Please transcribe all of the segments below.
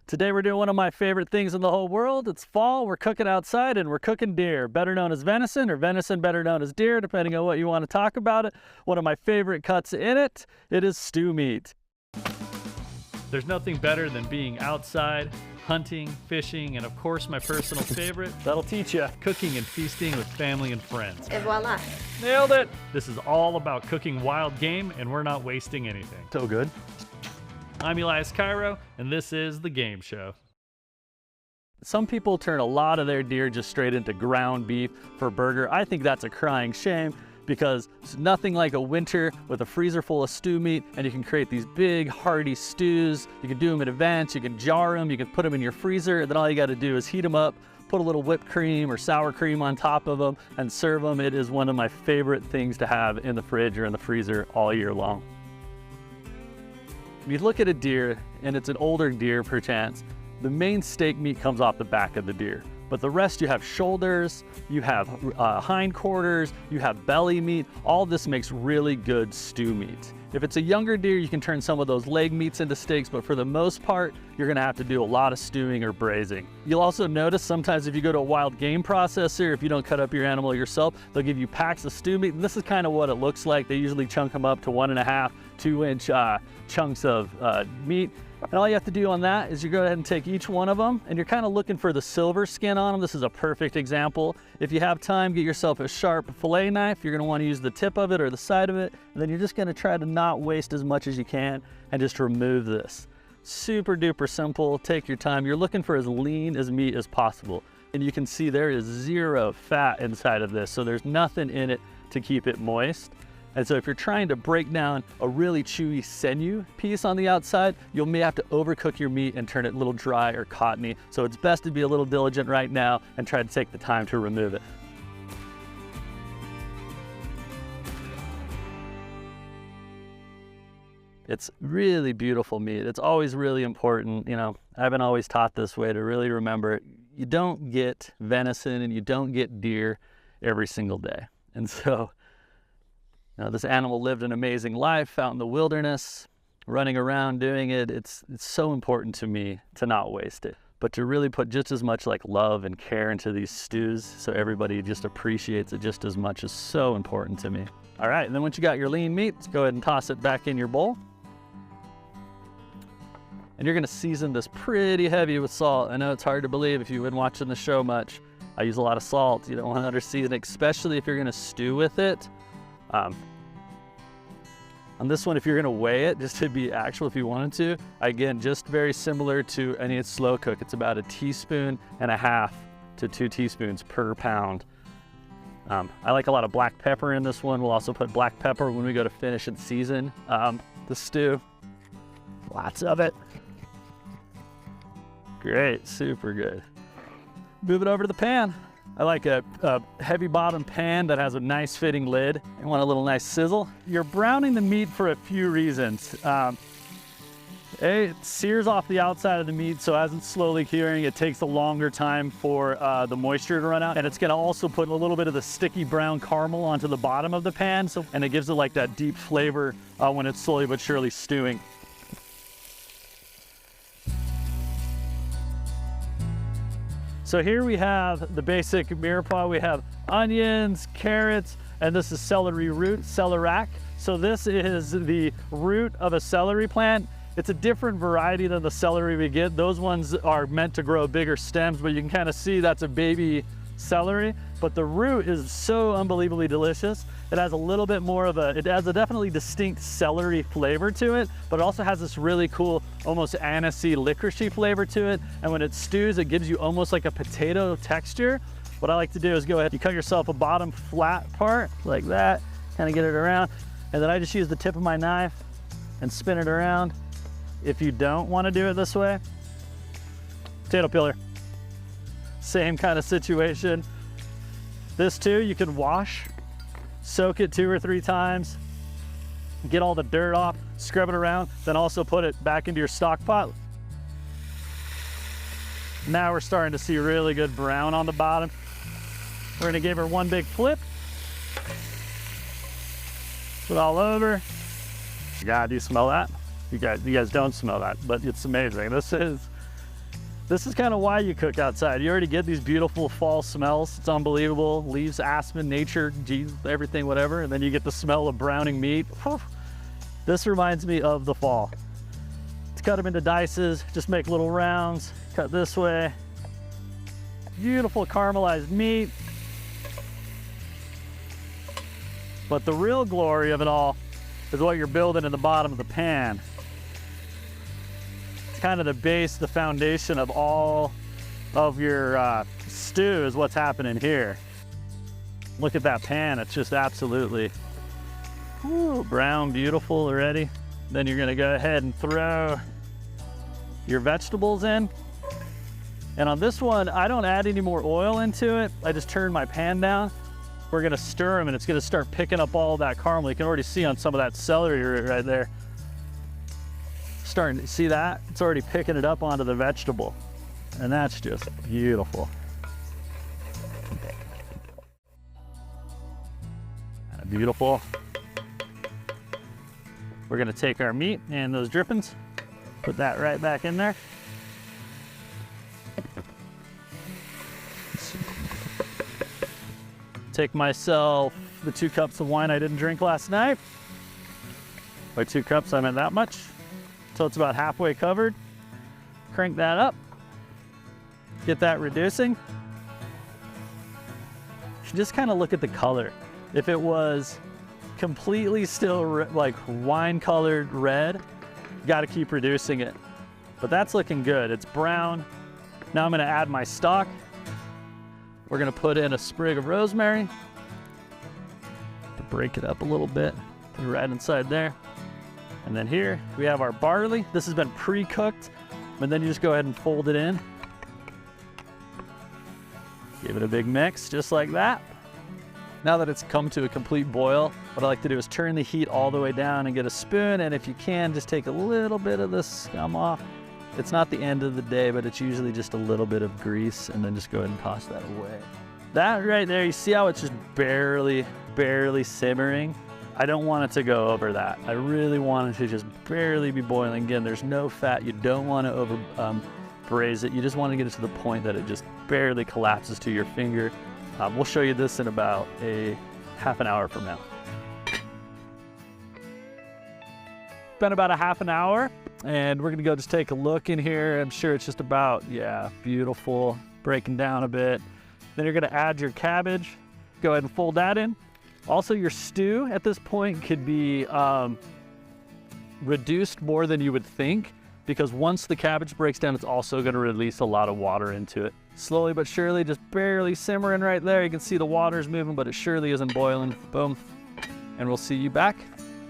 Today we're doing one of my favorite things in the whole world. It's fall, we're cooking outside, and we're cooking deer, better known as venison, or venison better known as deer, depending on what you want to talk about it. One of my favorite cuts in it is stew meat. There's nothing better than being outside, hunting, fishing, and of course my personal favorite, that'll teach you, cooking and feasting with family and friends. Et voila. Nailed it! This is all about cooking wild game, and we're not wasting anything. So good. I'm Elias Cairo, and this is The Game Show. Some people turn a lot of their deer just straight into ground beef for burger. I think that's a crying shame because it's nothing like a winter with a freezer full of stew meat, and you can create these big hearty stews. You can do them in advance, you can jar them, you can put them in your freezer, and then all you gotta do is heat them up, put a little whipped cream or sour cream on top of them, and serve them. It is one of my favorite things to have in the fridge or in the freezer all year long. If you look at a deer, and it's an older deer perchance, the main steak meat comes off the back of the deer. But the rest, you have shoulders, you have hindquarters, you have belly meat. All this makes really good stew meat. If it's a younger deer, you can turn some of those leg meats into steaks, but for the most part, you're gonna have to do a lot of stewing or braising. You'll also notice sometimes if you go to a wild game processor, if you don't cut up your animal yourself, they'll give you packs of stew meat, and this is kind of what it looks like. They usually chunk them up to 1.5, 2-inch chunks of meat. And all you have to do on that is you go ahead and take each one of them, and you're kind of looking for the silver skin on them. This is a perfect example. If you have time, get yourself a sharp fillet knife. You're gonna want to use the tip of it or the side of it, and then you're just gonna try to not waste as much as you can and just remove this. Super duper simple, take your time. You're looking for as lean as meat as possible. And you can see there is zero fat inside of this, so there's nothing in it to keep it moist. And so if you're trying to break down a really chewy sinew piece on the outside, you may have to overcook your meat and turn it a little dry or cottony. So it's best to be a little diligent right now and try to take the time to remove it. It's really beautiful meat. It's always really important. You know, I've been always taught this way to really remember it. You don't get venison and you don't get deer every single day. And so, this animal lived an amazing life out in the wilderness, running around doing it. It's so important to me to not waste it, but to really put just as much like love and care into these stews so everybody just appreciates it just as much is so important to me. All right, and then once you got your lean meat, let's go ahead and toss it back in your bowl. And you're gonna season this pretty heavy with salt. I know it's hard to believe if you've been watching the show much. I use a lot of salt. You don't want to under-season it, especially if you're gonna stew with it. On this one, if you're gonna weigh it, just to be actual if you wanted to, again, just very similar to any slow cook. It's about 1.5 teaspoons to 2 teaspoons per pound. I like a lot of black pepper in this one. We'll also put black pepper when we go to finish and season the stew. Lots of it. Great, super good. Move it over to the pan. I like a heavy bottom pan that has a nice fitting lid. You want a little nice sizzle. You're browning the meat for a few reasons. It sears off the outside of the meat, so as it's slowly curing, it takes a longer time for the moisture to run out. And it's gonna also put a little bit of the sticky brown caramel onto the bottom of the pan, and it gives it like that deep flavor when it's slowly but surely stewing. So here we have the basic mirepoix. We have onions, carrots, and this is celery root, celeriac. So this is the root of a celery plant. It's a different variety than the celery we get. Those ones are meant to grow bigger stems, but you can kind of see that's a baby celery. But the root is so unbelievably delicious. It has a little bit more of it has a definitely distinct celery flavor to it, but it also has this really cool, almost anisey, licoricey flavor to it. And when it stews, it gives you almost like a potato texture. What I like to do is go ahead, you cut yourself a bottom flat part like that, kind of get it around. And then I just use the tip of my knife and spin it around. If you don't want to do it this way, potato peeler. Same kind of situation. This too, you can wash, soak it 2 or 3 times, get all the dirt off, scrub it around, then also put it back into your stock pot. Now we're starting to see really good brown on the bottom. We're gonna give her one big flip. Put it all over. God, do you smell that? You guys don't smell that, but it's amazing. This is This is kind of why you cook outside. You already get these beautiful fall smells. It's unbelievable. Leaves, aspen, nature, geez, everything, whatever. And then you get the smell of browning meat. Whew. This reminds me of the fall. Let's cut them into dices, just make little rounds, cut this way. Beautiful caramelized meat. But the real glory of it all is what you're building in the bottom of the pan. It's kind of the base, the foundation of all of your stew is what's happening here. Look at that pan, it's just absolutely brown, beautiful already. Then you're gonna go ahead and throw your vegetables in. And on this one, I don't add any more oil into it. I just turn my pan down. We're gonna stir them and it's gonna start picking up all that caramel. You can already see on some of that celery right there. Starting to see that? It's already picking it up onto the vegetable. And that's just beautiful. Beautiful. We're gonna take our meat and those drippings, put that right back in there. Take myself the 2 cups of wine I didn't drink last night. By 2 cups, I meant that much. So it's about halfway covered. Crank that up. Get that reducing. You should just kind of look at the color. If it was completely still like wine colored red, you got to keep reducing it. But that's looking good. It's brown. Now I'm going to add my stock. We're going to put in a sprig of rosemary to break it up a little bit. Put it right inside there. And then here we have our barley. This has been pre-cooked, and then you just go ahead and fold it in. Give it a big mix, just like that. Now that it's come to a complete boil, what I like to do is turn the heat all the way down and get a spoon, and if you can, just take a little bit of the scum off. It's not the end of the day, but it's usually just a little bit of grease, and then just go ahead and toss that away. That right there, you see how it's just barely simmering? I don't want it to go over that. I really want it to just barely be boiling. Again, there's no fat. You don't want to over braise it. You just want to get it to the point that it just barely collapses to your finger. We'll show you this in about a half an hour from now. Been about a half an hour, and we're gonna go just take a look in here. I'm sure it's just about, yeah, beautiful, breaking down a bit. Then you're gonna add your cabbage. Go ahead and fold that in. Also, your stew at this point could be reduced more than you would think, because once the cabbage breaks down, it's also gonna release a lot of water into it. Slowly but surely, just barely simmering right there. You can see the water's moving, but it surely isn't boiling. Boom. And we'll see you back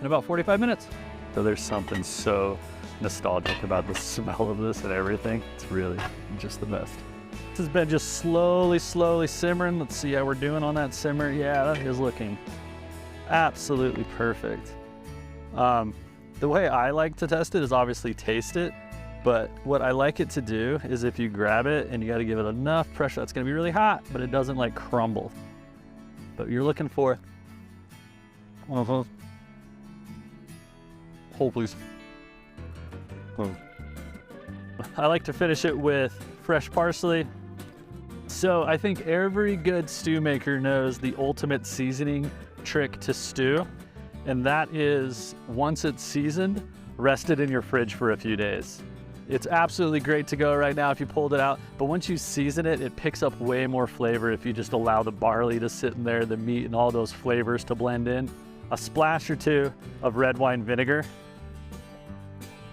in about 45 minutes. So there's something so nostalgic about the smell of this and everything. It's really just the best. This has been just slowly simmering. Let's see how we're doing on that simmer. Yeah, that is looking absolutely perfect. The way I like to test it is obviously taste it, but what I like it to do is if you grab it and you got to give it enough pressure, it's going to be really hot, but it doesn't like crumble. But you're looking for one of those. Hold, please. I like to finish it with fresh parsley. So I think every good stew maker knows the ultimate seasoning trick to stew, and that is once it's seasoned, rest it in your fridge for a few days. It's absolutely great to go right now if you pulled it out, but once you season it, it picks up way more flavor if you just allow the barley to sit in there, the meat and all those flavors to blend in. A splash or two of red wine vinegar.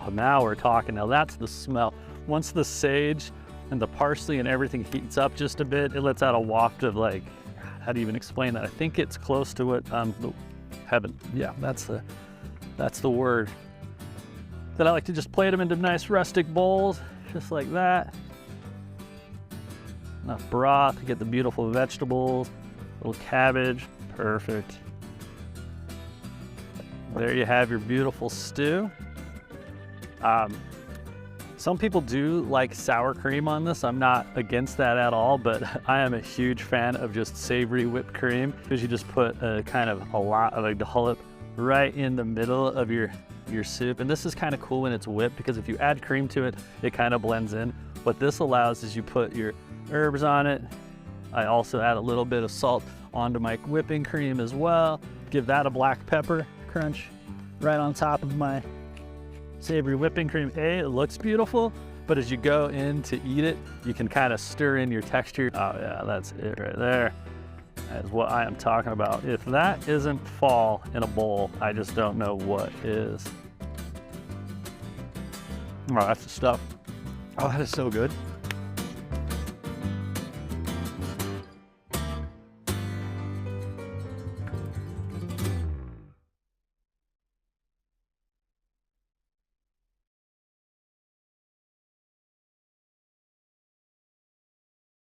Oh, now we're talking. Now that's the smell. Once the sage and the parsley and everything heats up just a bit, it lets out a waft of, like, how do you even explain that? I think it's close to what, heaven. Yeah, that's the word. Then I like to just plate them into nice rustic bowls, just like that. Enough broth to get the beautiful vegetables, little cabbage, perfect. There you have your beautiful stew. Some people do like sour cream on this. I'm not against that at all, but I am a huge fan of just savory whipped cream, because you just put a lot of a dollop right in the middle of your your soup. And this is kind of cool when it's whipped, because if you add cream to it, it kind of blends in. What this allows is you put your herbs on it. I also add a little bit of salt onto my whipping cream as well. Give that a black pepper crunch right on top of my savory whipping cream. It looks beautiful, but as you go in to eat it, you can kind of stir in your texture. Oh yeah, that's it right there. That is what I am talking about. If that isn't fall in a bowl, I just don't know what is. Oh, that's the stuff. Oh, that is so good.